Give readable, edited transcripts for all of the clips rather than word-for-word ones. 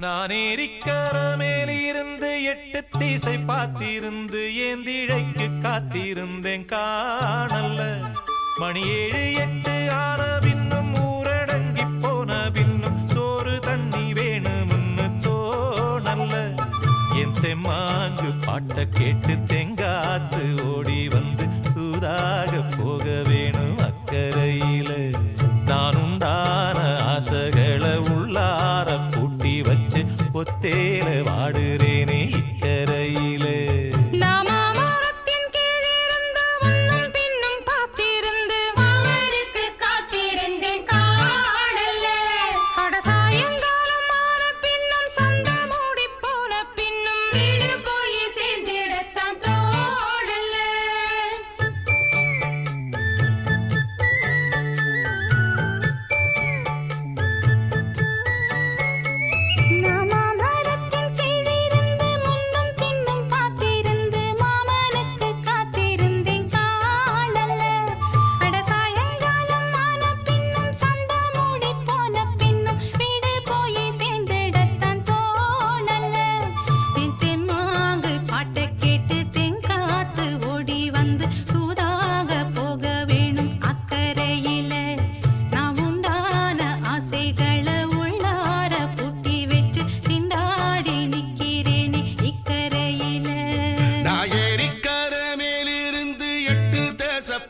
நான் ஏரிக்கர மேலிருந்து 8 திசை பார்த்திருந்து ஏந்திழைக்கு காத்திருந்தேன் காணல்ல. மணி 7 8 ஆன பின்னும் ஊரடங்கி போன பின்னும் சோறு தண்ணி வேணும்னு தோணல்ல. என் தெம்மாங்கு பாட்ட கேட்டு தெங்காத்து ஓடி வந்து சூதாக போக வேணும் அக்கறையில. நான் உண்டான ஆசைகளை உள்ளார பூட்டி வச்சு பொத்தேல வாடுறேனே இக்கரையில.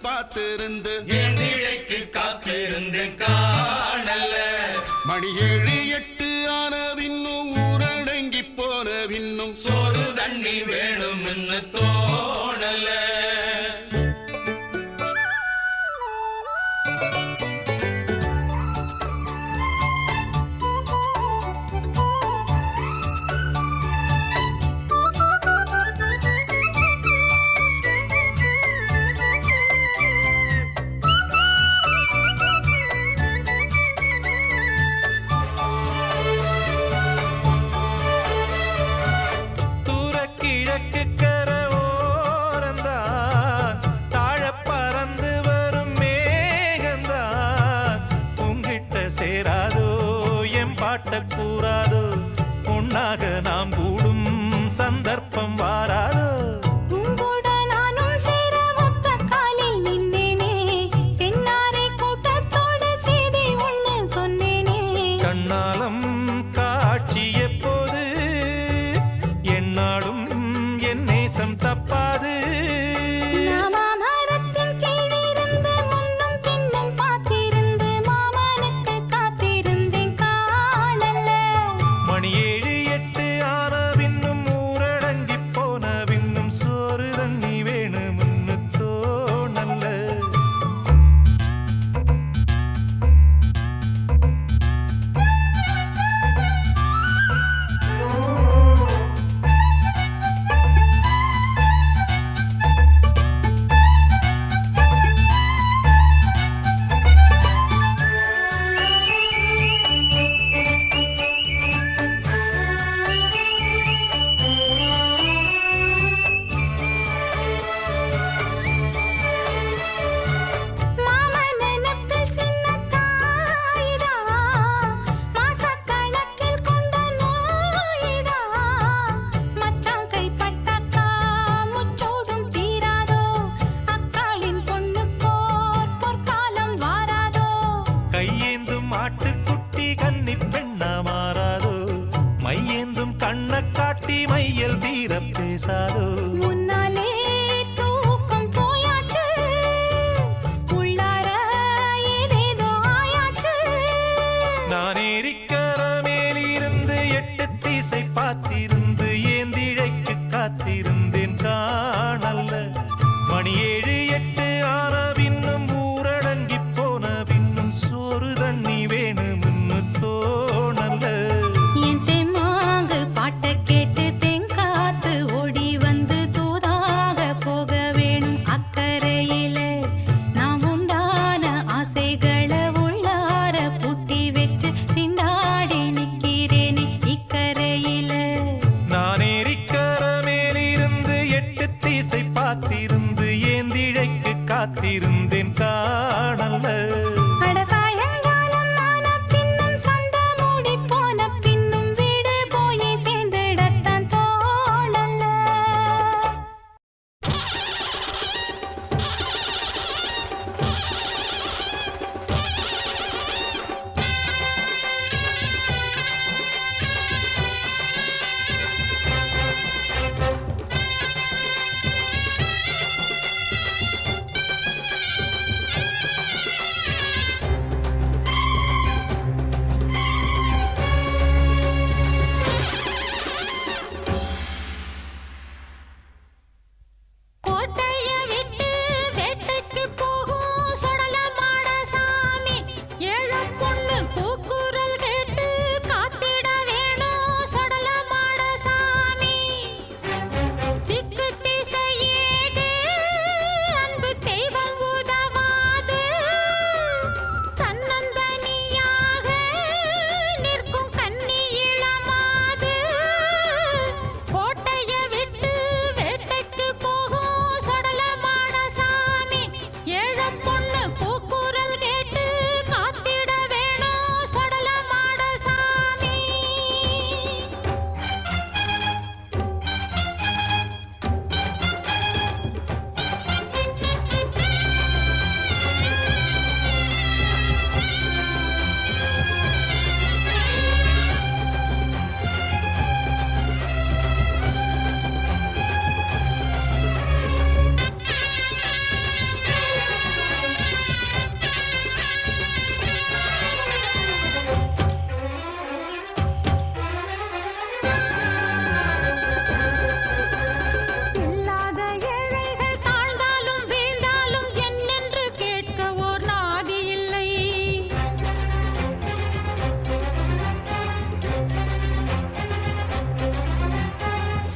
பார்த்திருந்து ஏந்திழைக்கு காத்திருந்தேன் காணல்ல. மணி 7 8 ஆன பின்னும் ஊரடங்கி போன பின்னும் சோறு தண்ணி வேணும்னு தோணல. சேராதோ எம் பாட்ட கூறாதோ உன்னாக நாம் கூடும் சந்தர்ப்பம் வாராதோ. கண்ணாலம் காட்சி எப்போது என்னாலும் என் நேசம் தப்பாது. மணி 7 8 ஆன பின்னும் ஊரடங்கி போன பின்னும் சோறு தண்ணி வேணும்னு தோணல்ல. கையேந்தும் ஆட்டுக்குட்டி கன்னி பெண்ணா மாறாதோ மையேந்தும் கண்ண காட்டி மையல் தீர பேசாதோ. நான் ஏரிக்கர மேலிருந்து 8 திசை பார்த்திருந்து ஏந்திழைக்கு காத்திருந்தேன் காணல்ல. மணி 7 8 ஆன பின்னும் ஊரடங்கி போன பின்னும் சோறு தண்ணி வேணும்னு தோணல்ல. என் தெம்மாங்கு பாட்ட கேட்டு தெங்காத்து ஓடி வந்து தூதா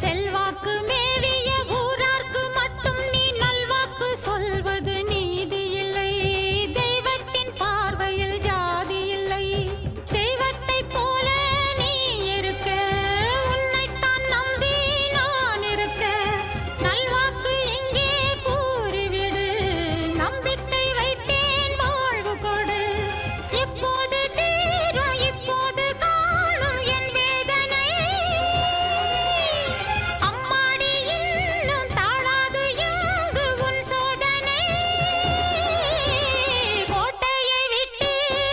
செல்வாக்கு மேவிய ஊரார்க்கு மட்டும் நீ நல்வாக்கு சொல்வது நீதி இல்லை. தெய்வத்தின் பார்வையில் ஜாதி இல்லை. தெய்வத்தை போல நீ இருக்க, உன்னைத்தான் நம்பி நான் இருக்க. நல்வாக்கு இங்கே கூறிவிடு, நம்பிக்கை வைத்தேன் வாழ்வு கொடு. எப்போது தீரும் இப்போது காணும் என் வேதனை. அம்மாடி இன்னும் தாழாது எங்கு உன் சோதனை. கோட்டையை விட்டு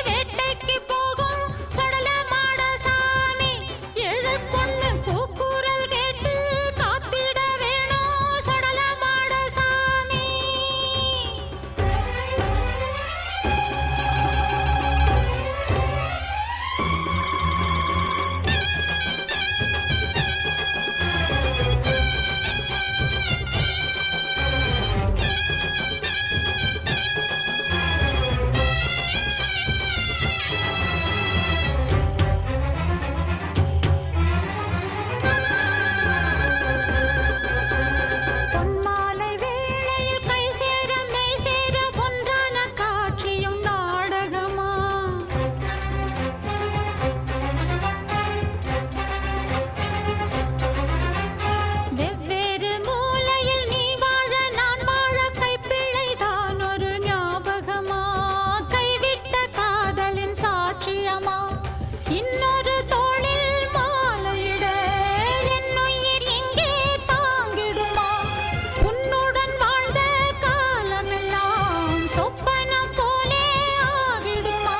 வேட்டைக்கு போகும் சொடலமாட சாமி. ஏழு பொண்ணு கூக்குரல் கேட்டு காத்திட வேணும் சொடலமாட சாமி. பொன்மாலை வேளையில் கை சேர மெய் சேர ஒன்றான காட்சியும் நாடகமா. வெவ்வேறு மூலையில் நீ வாழ நான் வாழ கைப்பிள்ளைதான் ஒரு ஞாபகமா. கைவிட்ட காதலின் சாட்சியமா. இன்னொரு தோளில் மாலையிட என் உயிர் எங்கே தாங்கிடுமா. உன்னுடன் வாழ்ந்த காலமெல்லாம் சொப்பனம் போலே ஆகிடுமா.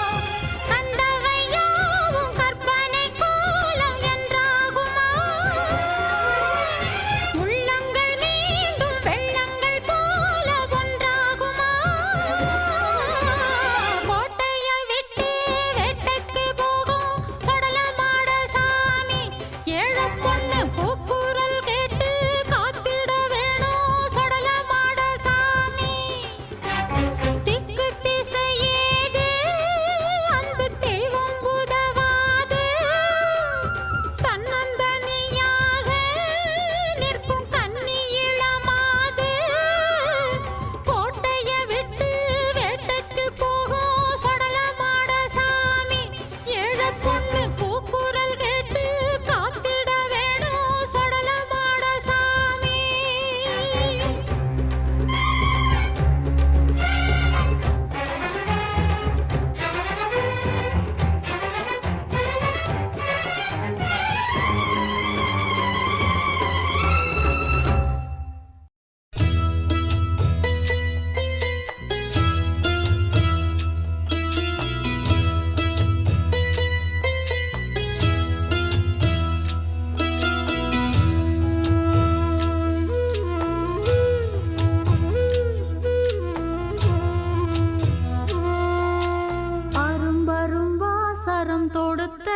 கண்டவை யாவும் கற்பனை கோலம் என்றாகுமா. உள்ளங்கள் மீண்டும் வெள்ளங்கள் போல ஒன்றாகுமா. கோட்டையை விட்டு வேட்டைக்கு போகும் சொடலமாட சாமி. ஏழு பொண்ணு கூக்குரல் கேட்டு காத்திட வேணும் சொடலமாட சாமி. திக்கு திசையேது அன்பு தெய்வம் உதவாது. தன்னந்தனியாக நிற்கும் கன்னி இளமாது. கோட்டையை விட்டு வேட்டைக்கு போகும் சொடலமாட சாமி. ஏழு பொண்ணு கூக்குரல் கேட்டு காத்திட வேணும் சொடலமாட சாமி. அரும்பரும்பாசரம் தொடுத்த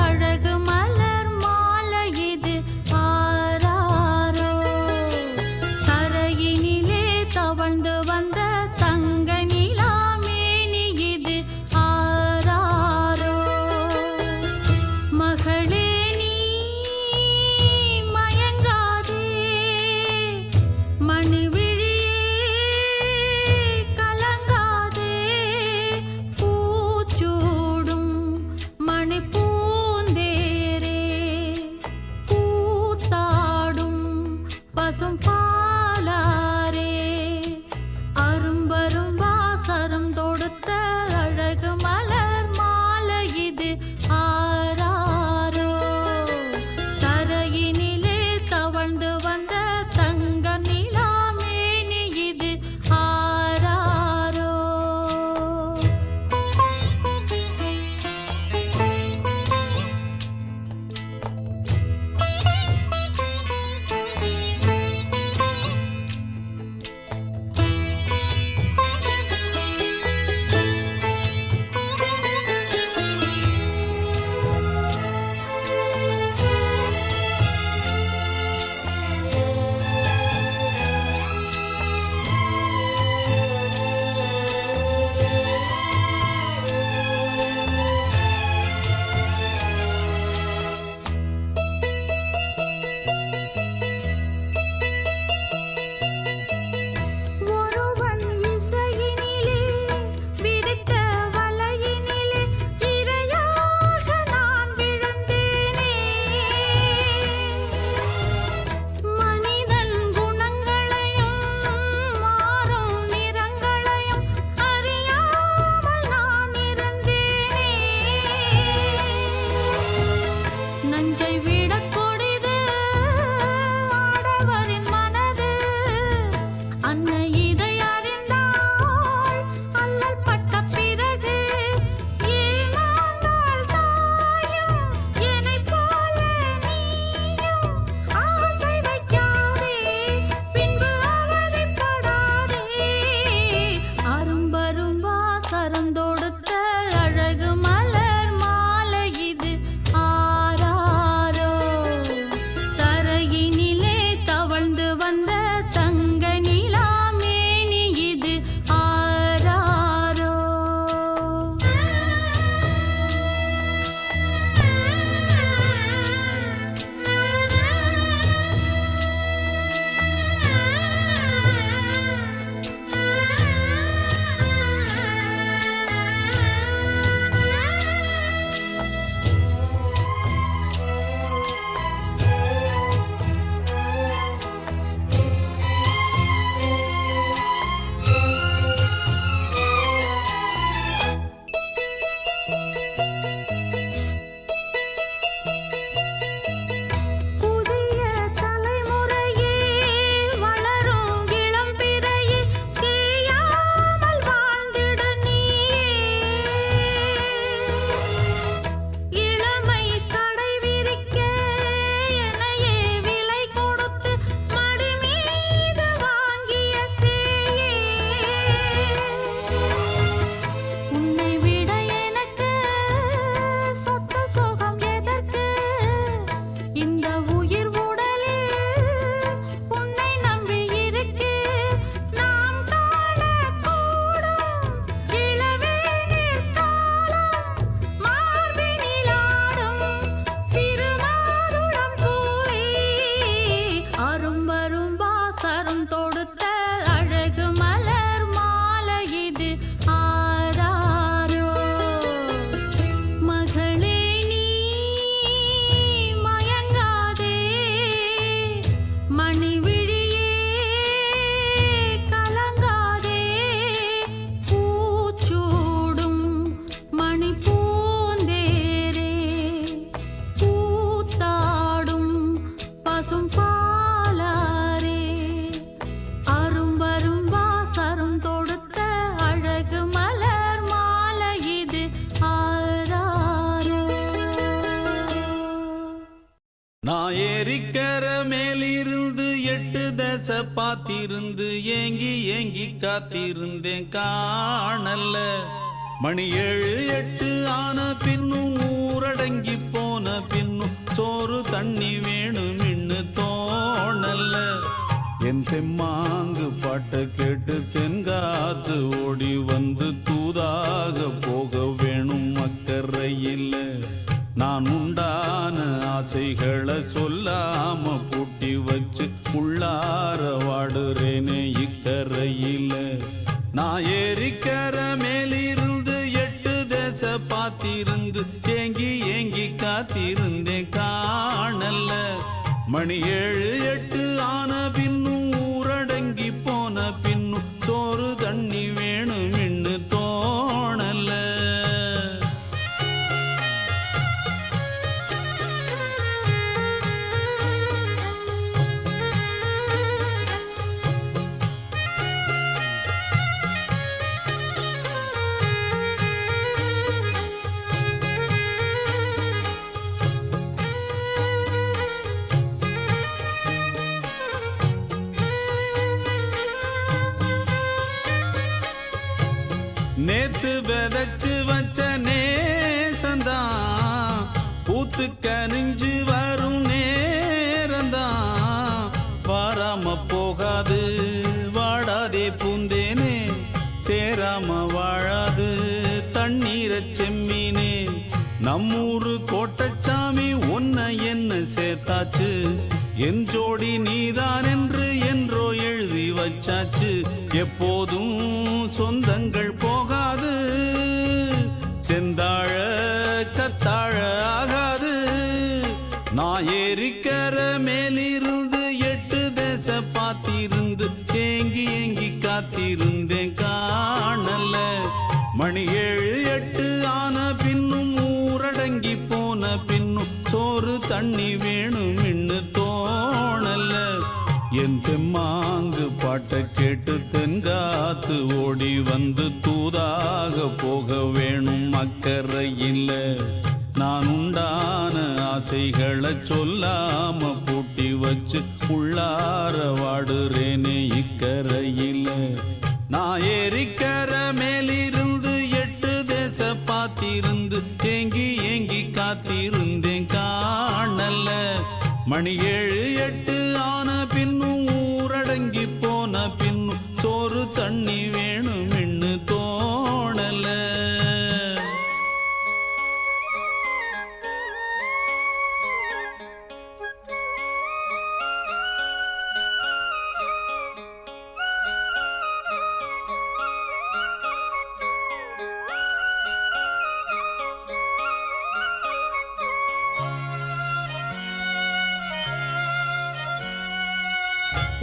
அழகு மலர் மாலை இது ஆராரோ. தரையினிலே தவழ்ந்து வந்த தங்க நிலாமேனி இது ஆராரோ. மகளே நீ மயங்காதே, மணிவிழியே கலங்காதே. பூச்சூடும் மணிப்பூந்தேரே, கூத்தாடும் பசும் பாலாரே. அரும்பரும் வாசரம் தொடுத்த அழகு மலர் மாலை இது ஆராரோ. தரையினிலே தவழ்ந்து வந்த தங்க நிலாமேனி இது ஆராரோ. நஞ்சை விட கொடிது ஆடவரின் மனது. அன்னை இதை அறிந்தாள் அல்லல் பட்ட பிறகு. ஏமாந்தாள் தாயும் என்னைப் போல நீயும். ஆசை வைக்காதே பின்பு அவதிப்படாதே. அரும்பரும் வாசரம் தொடுத்த அழகு மலர் மாலை இது ஆராரோ. தரையினிலே தவழ்ந்து வந்த தங்க நிலாமேனி இது ஆராரோ. புதிய தலைமுறையே வளரும் இளம் பிறையே தேயாமல் வாழ்ந்திடு நீயே. இளமை கடை விரிக்க என்னையே விலை கொடுத்து மடி மீது வாங்கிய சேயே. உன்னை விட எனக்கு சொத்து சுகம் எதற்கு? இந்த உயிர் உடலில் உன்னை நம்பி இருக்கு. நாம் காணக்கூடும் இளவேனிற் காலம் மார்பினிலாடும் சிறு மாதுளம் பூவே. அரும்பரும் வாசரம் தொடுத்த அழகு மலர் மாலை இது ஆராரோ. மகளே நீ மயங்காதே மணி விழியே கலங்காதே. பூச்சூடும் மணி பூந்தேரே பூத்தாடும் பசும் பாலாரே. அரும்பரும் வாசரம் தொடுத்த அழகு மலர் மாலை இது ஆராரோ. நான் ஏரிக்கர மேலிருந்து 8 தசை பார்த்திருந்து ஏங்கி ஏங்கி காத்திருந்தேன் காணல. மணி 7 8 ஆன பின்னும் ஊரடங்கி போன பின்னும் சோறு தண்ணி வேணும் இன்னு தோணல. என் தெம்மாங்கு பாட்டை கேட்டு தென்காத்து ஓடி வந்து தூதாக போக வேணும் அக்கறையில். நான் உண்டான ஆசைகளை சொல்லாம பூட்டி வச்சு உள்ளார வாடுறேனே இக்கரையில. நான் ஏரிக்கர மேலிருந்து 8 தசை பார்த்திருந்து ஏங்கி ஏங்கி காத்திருந்தேன் காணல. மணி 7 8 ஆன பின்னும் ஊரடங்கி போன பின்னும் சோறு தண்ணி வேணும் இன்னு தோணல. நேத்து விதைச்சு வச்ச நேசந்தான் பூத்து கனிஞ்சு வரும் நேரந்தான். வாராம போகாது வாடாதே பூந்தேனே சேராம வாழாது தண்ணீரை செம்மீனே. நம்மூரு கோட்டச்சாமி உன்னை என்ன சேர்த்தாச்சு. என் ஜோடி நீதான் என்று என்றோ எழுதி வச்சாச்சு. எப்போதும் சொந்தங்கள் போகாது செந்தாழ கத்தாழ ஆகாது. நான் ஏரிக்கர மேலிருந்து 8 தசை பார்த்திருந்து ஏங்கி ஏங்கி காத்திருந்தேன் காணல. மணி 7 8 ஆன பின்னும் ஊரடங்கி போன பின்னும் சோறு சோறு தண்ணி வேணும் இன்னு தோணல என் தெம்மாங்கு பாட்டை கேட்டு தென்காத்து ஓடி வந்து தூதாக போக வேணும் அக்கறையில் நான் உண்டான ஆசைகளை சொல்லாம பூட்டி வச்சு உள்ளார வாடுறேனே இக்கரையில் நான் ஏரிக்கர மேலிருந்து 8 தேச பார்த்திருந்து ஏங்கி ஏங்கி காத்திருந்தேன் காணல மணி 7 8 ஆன பின்னும் ஊரடங்கி போன பின்னும் சோறு தண்ணி வேணும் இன்னு தோணல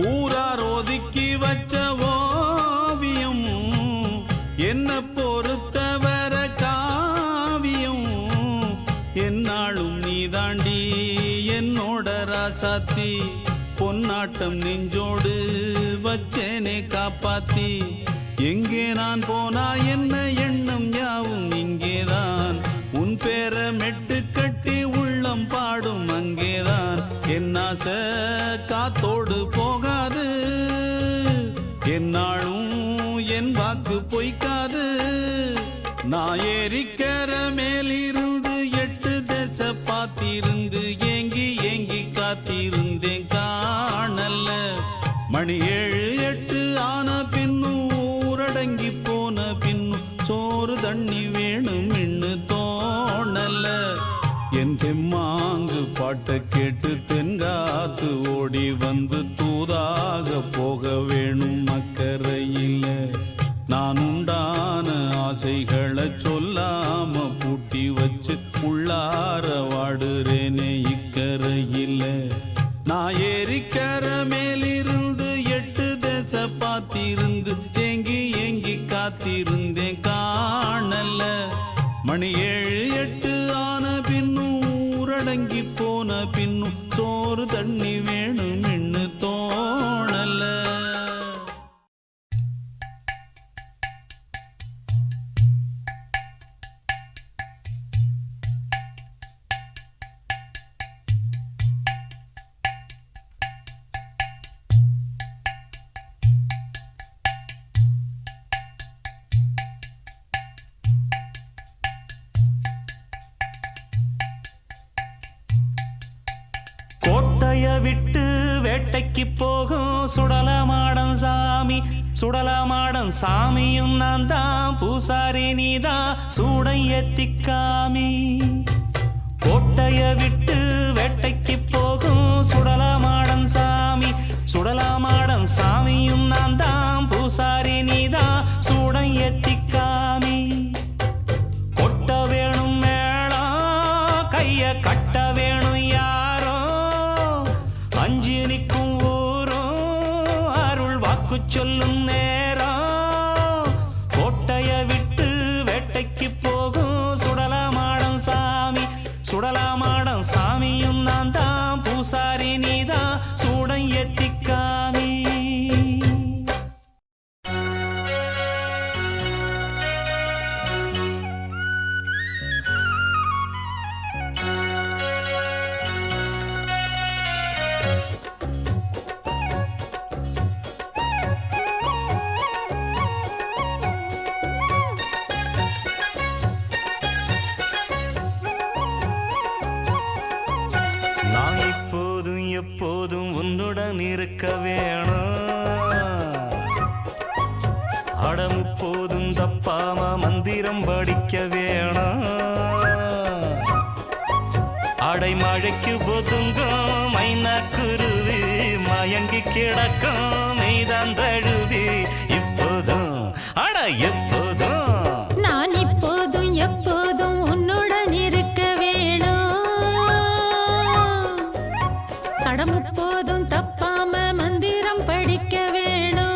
ஊரார் ஒதுக்கி வச்ச ஓவியம் என்ன பொறுத்தவர காவியம் என்னாலும் நீதாண்டி என்னோட ராசாத்தி பொன்னாட்டம் நெஞ்சோடு வச்சேனே காப்பாத்தி எங்கே நான் போனா என்ன எண்ணம் யாவும் இங்கேதான் உன் பேர மெட்டு கட்டி உள்ளம் பாடும் அங்கேதான் என் ஆசை காத்தோடு போகாது என்னாலும் என் வாக்கு பொய்க்காது நான் ஏரிக்கர மேலிருந்து 8 தேச பார்த்திருந்து ஏங்கி ஏங்கி காத்திருந்தேன் காணல மணி 7 8 ஆன பின்னும் ஊரடங்கி போன பின்னும் சோறு தண்ணி வேணும் இன்னு தோணல என் தெம்மாங்கு பாட்டை கேட்டு தென்காத்து ஓடி வந்து தூதாக போக வேணும் அக்கறையில் நான் உண்டான ஆசைகளை சொல்லாம பூட்டி வச்சு உள்ளார வாடுறேனே இக்கரையில் நான் ஏரிக்கர மேலிருந்து 8 தேச பார்த்திருந்து ஏங்கி ஏங்கி காத்திருந்தேன் காணல மணி 7 8 ஆன பின்னும் ஊரடங்கி போன பின்னும் சோறு தண்ணி வேணும் இன்னு தோணல கோட்டைய விட்டு வேட்டைக்கு போகும் சுடலமாடன் சாமி சுடலமாடன் சாமியும் நான் தான் பூசாரி நீதான் சூடை ஏத்திக்காமி கோட்டைய விட்டு வேட்டைக்கு போகும் சுடலமாடன் சாமி சுடலமாடன் சாமியும் நான் தான் பூசாரி நீதான் சூடை ஏத்திக்காமி கொட்ட வேணும் மேளம் கைய கட்ட வேணும் யாரோ அஞ்சு நிற்கும் ஊரும் அருள் வாக்கு சொல்லும் நேரம் கோட்டைய விட்டு வேட்டைக்கு போகும் சுடலமாடன் சாமி சுடலமாடன் சாமியும் நான் தான் பூசாரி நீதான் சூடை ஏத்திக்காமி எப்போதும் உன்னுடன் இருக்க வேணும் அடமுப்போதும் தப்பாம மந்திரம் படிக்க வேணும் அடைமழைக்கு ஒதுங்கும் மைனாக்குருவி மயங்கி கிடக்கும் மெய்தான் தழுவி இப்போதும் அட எப்போதும் நான் இப்போதும் எப்போதும் உன்னுடன் இருக்க வேணும் அடமுப்போதும் தப்பாம மந்திரம் படிக்க வேணும்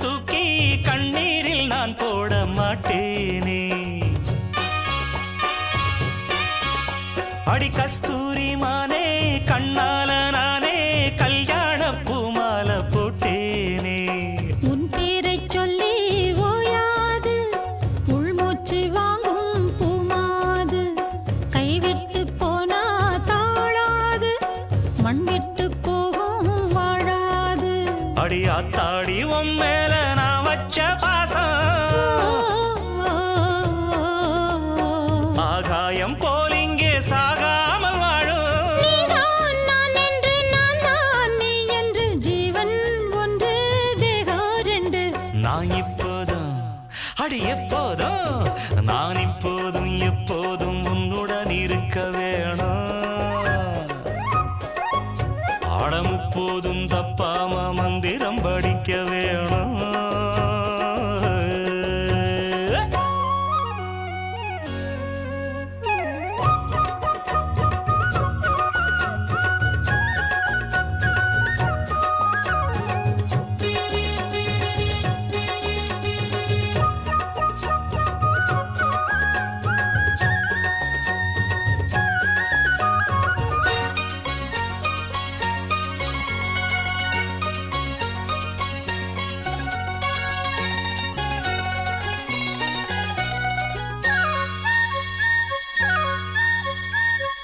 தூக்கி கண்ணீரில் நான் போட மாட்டேனே. அடி கஸ்தூரி மானே கண்ணால நானே கல்யாண பூமால போட்டேனே. உன் பேரை சொல்லி ஓயாது உள்மூச்சு வாங்கும் பூமாது. கைவிட்டு போனா தாழாது மண் விட்டு போகும் வாழாது. அடி ஆத்தாடி உன் மேல நான் வச்ச பாசம் ஆகாயம் போல் இங்கே சாகாமல் வாழும். நீதான் நான் என்று நான் தான் நீ என்று ஜீவன் ஒன்று தேகம் ரெண்டு. நான் இப்போதும் அடி எப்போதும் நான் இப்போதும் எப்போதும் உன்னுடன் இருக்க வேணும். ஆடம் இப்போதும் தப்பாம மந்திரம் படிக்க வேணும்.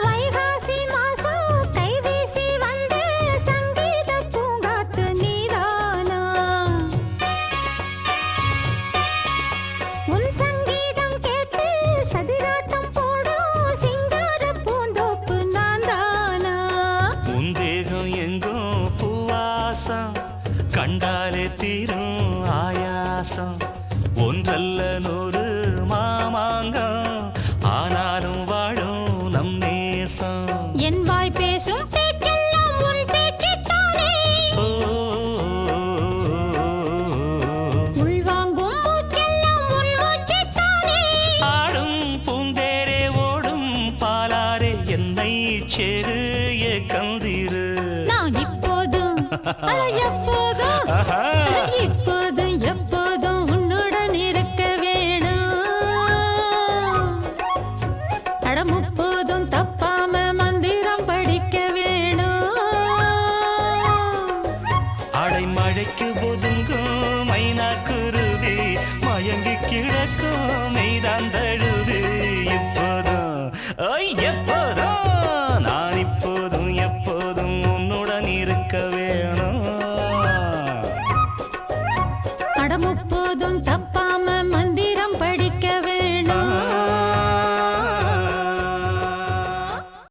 வைகாசி மாசம் கைவீசி வந்த சங்கீத பூங்காத்து நீதானா? உன் சங்கீதம் கேட்டு சதிராட்டம் போடும் சிங்கார பூந்தோப்பு நான் தானா? உன் தேகம் எங்கும் பூவாசம் கண்டாலே தீரும் ஆயாசம். ஒன்றல்ல நூறு மாமாங்கம் ஆனாலும் வாழும் நம் நேசம். என் வாய் பேசும் பேச்செல்லாம் உன் பேச்சுத்தானே. ஓ, உள்வாங்கும் மூச்செல்லாம் உன் மூச்சுத்தானே. ஆடும் பூந்தேரே ஓடும் பாலாரே என்னை சேரு கந்திரு. நான் இப்போதும் அட எப்போதும் ஆஹா. இப்போதும் எப்போதும் உன்னுடன் இருக்க வேணும். அட முப்போதும் தப்பாம மந்திரம் படிக்க வேணும். அடை மழைக்கு ஒதுங்கும் மைனா குருவி மயங்கி கிடக்கும் மெய்தான் தழுவி. இப்போதும் எப்போதும் நான் இப்போதும் எப்போதும் உன்னுடன் இருக்க வேணும். அட முப்போதும் தப்பாம